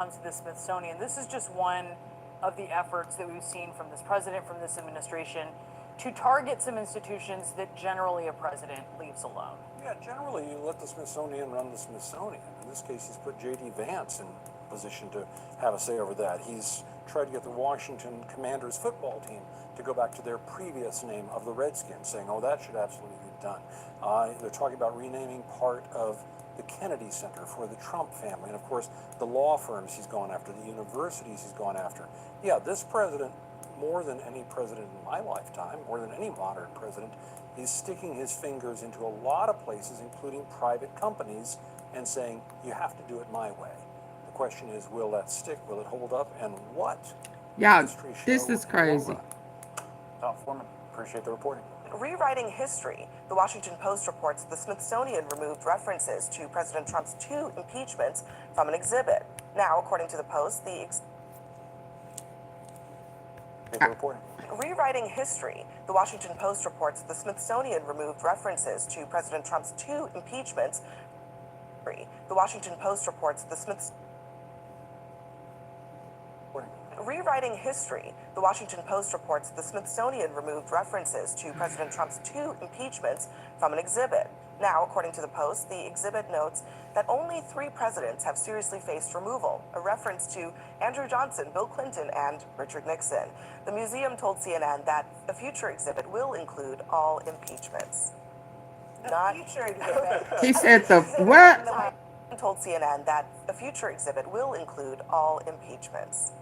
To the Smithsonian. This is just one of the efforts that we've seen from this president, from this administration, to target some institutions that generally a president leaves alone. Yeah, generally you let the Smithsonian run the Smithsonian. In this case, he's put J.D. Vance in position to have a say over that. He's tried to get the Washington Commanders football team to go back to their previous name of the Redskins, saying, oh, that should absolutely be done. They're talking about renaming part of the Kennedy Center for the Trump family, and of course the law firms he's gone after, the universities he's gone after. Yeah, this president, more than any president in my lifetime, more than any modern president, is sticking his fingers into a lot of places, including private companies, and saying, you have to do it my way. The question is, will that stick? Will it hold up? And what? Yeah, this is crazy. Tom Foreman, appreciate the reporting. Rewriting history, the Washington Post reports the Smithsonian removed references to President Trump's 2 impeachments from an exhibit. Now, according to the Post, Rewriting history, the Washington Post reports the Smithsonian removed references to President Trump's 2 impeachments. The Washington Post reports the Rewriting history, the Washington Post reports the Smithsonian removed references to President Trump's 2 impeachments from an exhibit. Now, according to the Post, the exhibit notes that only 3 presidents have seriously faced removal, a reference to Andrew Johnson, Bill Clinton, and Richard Nixon. The museum told CNN that a future exhibit will include all impeachments. He said the what? Told CNN that a future exhibit will include all impeachments.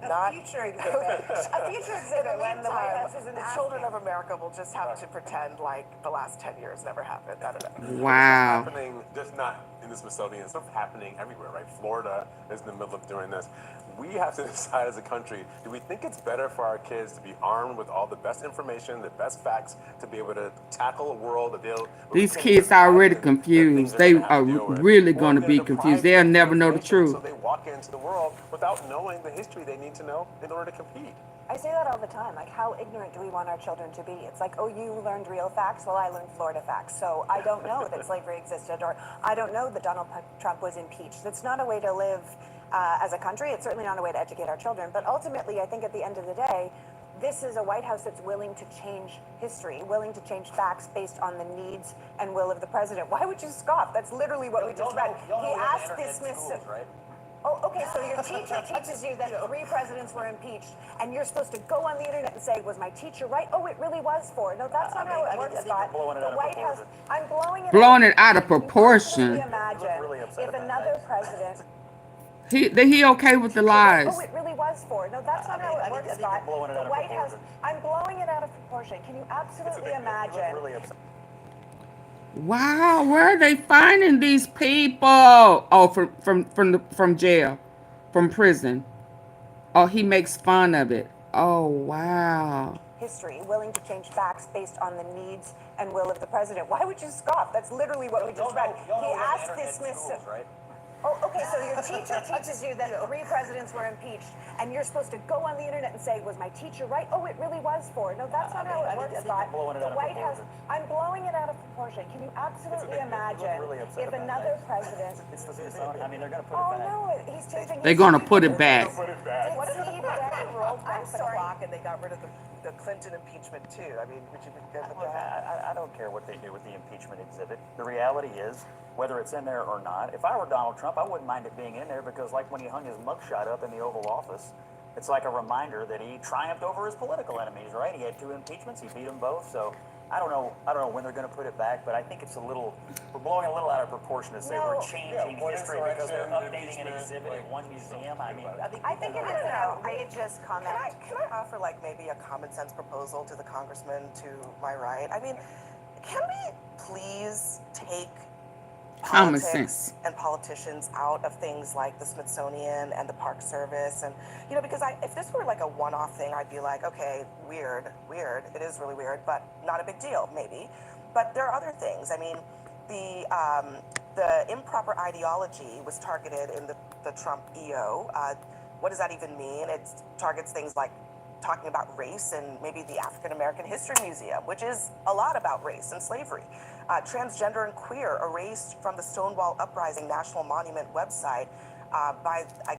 A future exhibit when the White House is the children of America will just have to pretend like the last 10 years never happened. I don't know. Wow. It's happening just not in the Smithsonian. It's happening everywhere, right? Florida is in the middle of doing this. We have to decide as a country, do we think it's better for our kids to be armed with all the best information, the best facts, to be able to tackle a world that they'll... These kids are already confused. They are really going to be confused. They'll never know the truth. So they walk into the world without knowing the history they need to know in order to compete. I say that all the time, like, how ignorant do we want our children to be? It's like, oh, you learned real facts? Well, I learned Florida facts. So I don't know that slavery existed, or I don't know that Donald Trump was impeached. That's not a way to live as a country. It's certainly not a way to educate our children. But ultimately, I think at the end of the day, this is a White House that's willing to change history, willing to change facts based on the needs and will of the president. Why would you scoff? That's literally what we just read. He asked this Smithsonian. Oh, okay, so your teacher teaches you that 3 presidents were impeached, and you're supposed to go on the internet and say, was my teacher right? Oh, it really was 4. No, that's not how it works, Scott. The White House, I'm blowing it out of proportion. Imagine if another president... He okay with the lies. Oh, it really was 4. No, that's not how it works, Scott. The White House, I'm blowing it out of proportion. Can you absolutely imagine? Wow, where are they finding these people? Oh, from jail, from prison. Oh, he makes fun of it. Oh, wow. History, willing to change facts based on the needs and will of the president. Why would you scoff? That's literally what we just read. He asked this Smithsonian. Oh, okay, so your teacher teaches you that 3 presidents were impeached, and you're supposed to go on the internet and say, was my teacher right? Oh, it really was 4. No, that's not how it works, Scott. The White House, I'm blowing it out of proportion. Can you absolutely imagine if another president... It's the Smithsonian. I mean, they're going to put it back. Oh, no, he's changing... They're going to put it back. What if he rolled back the clock and they got rid of the Clinton impeachment, too? I mean, would you be good with that? I don't care what they do with the impeachment exhibit. The reality is, whether it's in there or not, if I were Donald Trump, I wouldn't mind it being in there, because like when he hung his mugshot up in the Oval Office, it's like a reminder that he triumphed over his political enemies, right? He had 2 impeachments, he beat them both, so I don't know when they're going to put it back, but I think it's we're blowing a little out of proportion to say we're changing history because they're updating an exhibit at one museum. I mean, I think it is an outrageous comment. Can I offer, like, maybe a common sense proposal to the congressman to my right? I mean, can we please take Common politics sense and politicians out of things like the Smithsonian and the Park Service, and because if this were like a one-off thing, I'd be like, okay, weird, it is really weird, but not a big deal, maybe. But there are other things. I mean, the improper ideology was targeted in the Trump EO. What does that even mean? It targets things like talking about race and maybe the African American History Museum, which is a lot about race and slavery. Transgender and queer erased from the Stonewall Uprising National Monument website. by, I